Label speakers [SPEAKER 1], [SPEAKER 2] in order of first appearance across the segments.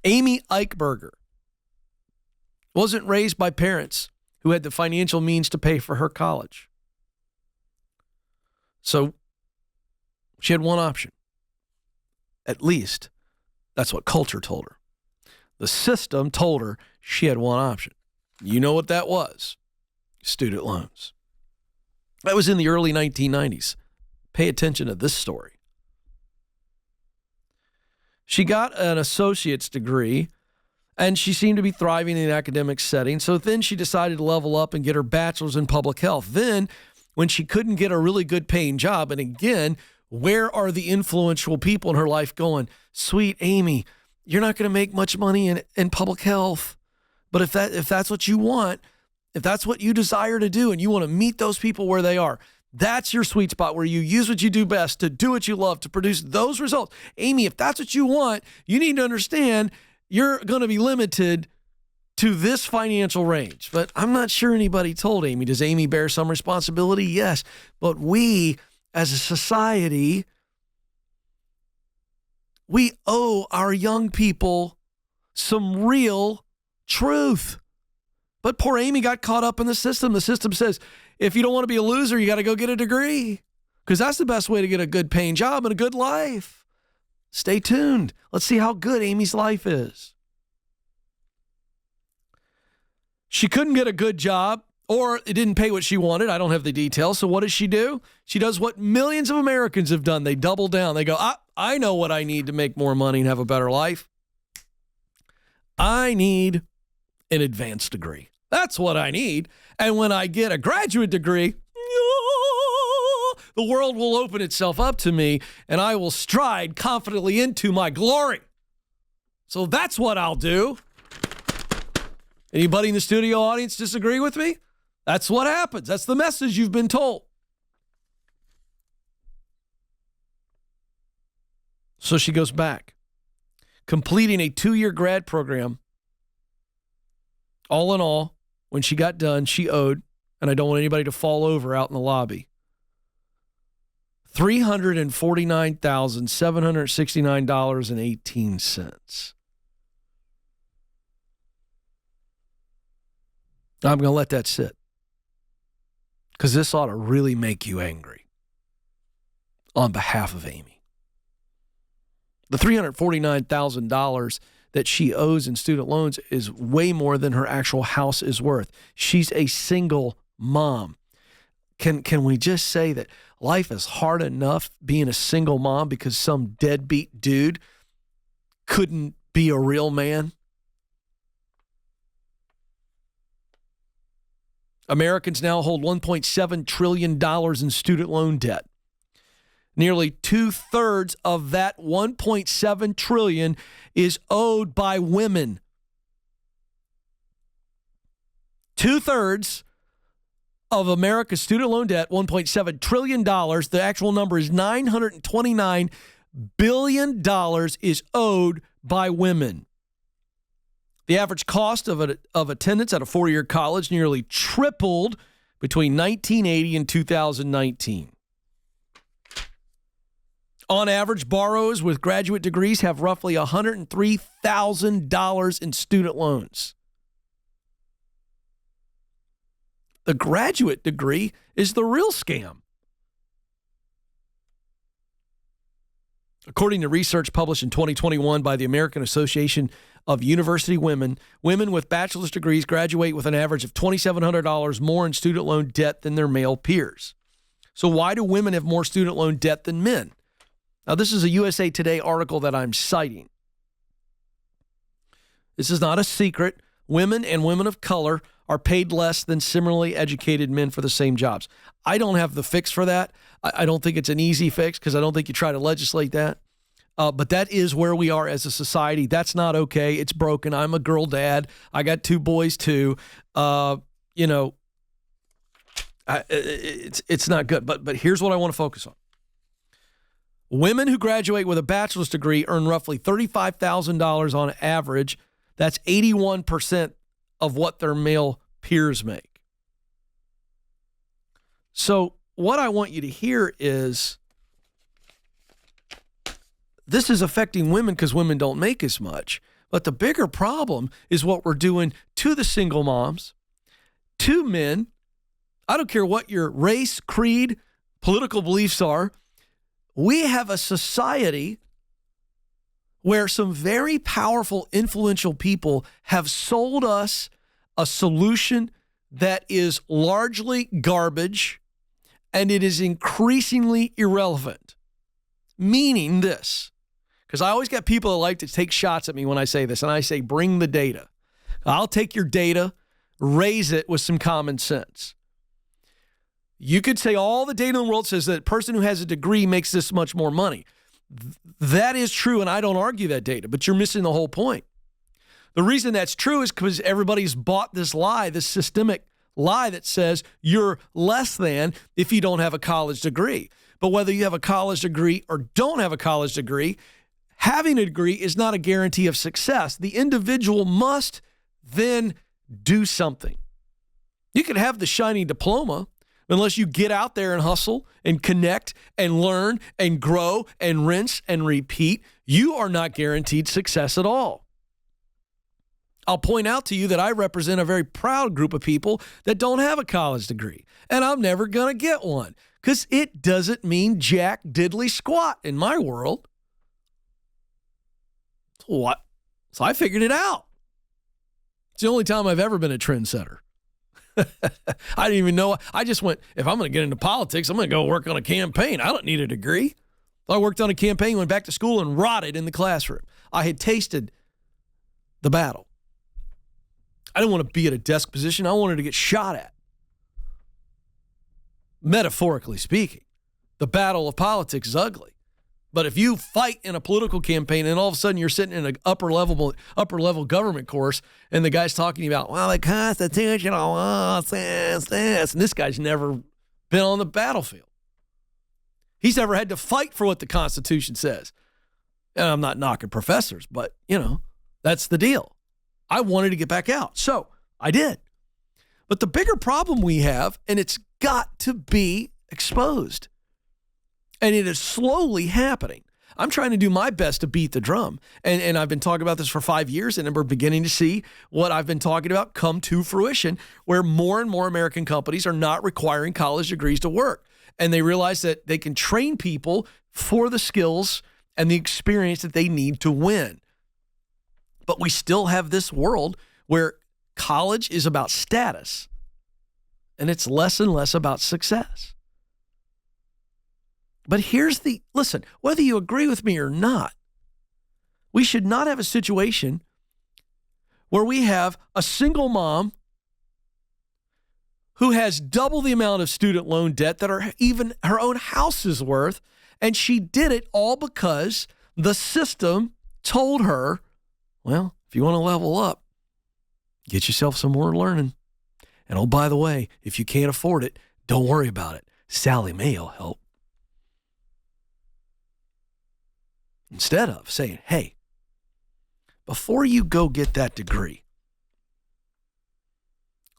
[SPEAKER 1] Amy Eichberger wasn't raised by parents who had the financial means to pay for her college. So she had one option. At least that's what culture told her. The system told her she had one option. You know what that was? Student loans. That was in the early 1990s. Pay attention to this story. She got an associate's degree, and she seemed to be thriving in an academic setting. So then she decided to level up and get her bachelor's in public health. Then, when she couldn't get a really good paying job, and again, where are the influential people in her life going, sweet Amy, you're not going to make much money in public health. But if that's what you want, if that's what you desire to do and you want to meet those people where they are, that's your sweet spot where you use what you do best to do what you love to produce those results. Amy, if that's what you want, you need to understand you're going to be limited to this financial range. But I'm not sure anybody told Amy. Does Amy bear some responsibility? Yes. But we, as a society, we owe our young people some real truth. But poor Amy got caught up in the system. The system says, if you don't want to be a loser, you got to go get a degree because that's the best way to get a good paying job and a good life. Stay tuned. Let's see how good Amy's life is. She couldn't get a good job or it didn't pay what she wanted. I don't have the details. So what does she do? She does what millions of Americans have done. They double down. They go, I know what I need to make more money and have a better life. I need an advanced degree. That's what I need. And when I get a graduate degree, the world will open itself up to me and I will stride confidently into my glory. So that's what I'll do. Anybody in the studio audience disagree with me? That's what happens. That's the message you've been told. So she goes back, completing a 2-year grad program. All in all, when she got done, she owed, and I don't want anybody to fall over out in the lobby, $349,769.18. I'm going to let that sit because this ought to really make you angry on behalf of Amy. The $349,000 that she owes in student loans is way more than her actual house is worth. She's a single mom. Can we just say that life is hard enough being a single mom because some deadbeat dude couldn't be a real man? Americans now hold $1.7 trillion in student loan debt. Nearly 2/3 of that $1.7 trillion is owed by women. 2/3 of America's student loan debt, $1.7 trillion, the actual number is $929 billion is owed by women. The average cost of attendance at a 4-year college nearly tripled between 1980 and 2019. On average, borrowers with graduate degrees have roughly $103,000 in student loans. The graduate degree is the real scam. According to research published in 2021 by the American Association of University Women, women with bachelor's degrees graduate with an average of $2,700 more in student loan debt than their male peers. So why do women have more student loan debt than men? Now, this is a USA Today article that I'm citing. This is not a secret. Women and women of color are paid less than similarly educated men for the same jobs. I don't have the fix for that. I don't think it's an easy fix because I don't think you try to legislate that. But that is where we are as a society. That's not okay. It's broken. I'm a girl dad. I got 2 boys too. It's not good. But here's what I want to focus on. Women who graduate with a bachelor's degree earn roughly $35,000 on average. That's 81% of what their male peers make. So what I want you to hear is this is affecting women because women don't make as much. But the bigger problem is what we're doing to the single moms, to men. I don't care what your race, creed, political beliefs are. We have a society where some very powerful, influential people have sold us a solution that is largely garbage, and it is increasingly irrelevant. Meaning this, because I always got people that like to take shots at me when I say this, and I say, bring the data. I'll take your data, raise it with some common sense. You could say all the data in the world says that a person who has a degree makes this much more money. That is true, and I don't argue that data, but you're missing the whole point. The reason that's true is because everybody's bought this lie, this systemic lie that says you're less than if you don't have a college degree. But whether you have a college degree or don't have a college degree, having a degree is not a guarantee of success. The individual must then do something. You can have the shiny diploma, unless you get out there and hustle and connect and learn and grow and rinse and repeat, you are not guaranteed success at all. I'll point out to you that I represent a very proud group of people that don't have a college degree, and I'm never going to get one because it doesn't mean jack diddly squat in my world. What? So I figured it out. It's the only time I've ever been a trendsetter. I didn't even know. I just went, if I'm going to get into politics, I'm going to go work on a campaign. I don't need a degree. So I worked on a campaign, went back to school, and rotted in the classroom. I had tasted the battle. I didn't want to be at a desk position. I wanted to get shot at. Metaphorically speaking, the battle of politics is ugly. But if you fight in a political campaign and all of a sudden you're sitting in an upper level government course and the guy's talking about, well, the Constitution says this, and this guy's never been on the battlefield. He's never had to fight for what the Constitution says. And I'm not knocking professors, but, that's the deal. I wanted to get back out, so I did. But the bigger problem we have, and it's got to be exposed, and it is slowly happening. I'm trying to do my best to beat the drum. And I've been talking about this for 5 years, and we're beginning to see what I've been talking about come to fruition, where more and more American companies are not requiring college degrees to work. And they realize that they can train people for the skills and the experience that they need to win. But we still have this world where college is about status, and it's less and less about success. But listen, whether you agree with me or not, we should not have a situation where we have a single mom who has double the amount of student loan debt that even her own house is worth, and she did it all because the system told her, well, if you want to level up, get yourself some more learning. And oh, by the way, if you can't afford it, don't worry about it. Sally Mae will help. Instead of saying, hey, before you go get that degree,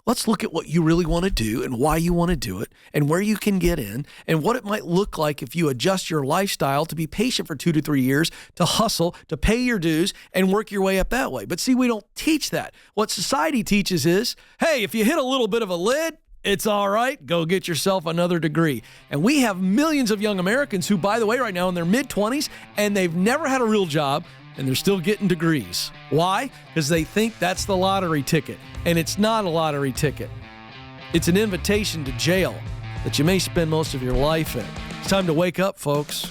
[SPEAKER 1] let's look at what you really want to do and why you want to do it and where you can get in and what it might look like if you adjust your lifestyle to be patient for 2 to 3 years, to hustle, to pay your dues and work your way up that way. But see, we don't teach that. What society teaches is, hey, if you hit a little bit of a lid, it's all right. Go get yourself another degree. And we have millions of young Americans who, by the way, right now in their mid-20s, and they've never had a real job, and they're still getting degrees. Why? Because they think that's the lottery ticket. And it's not a lottery ticket. It's an invitation to jail that you may spend most of your life in. It's time to wake up, folks.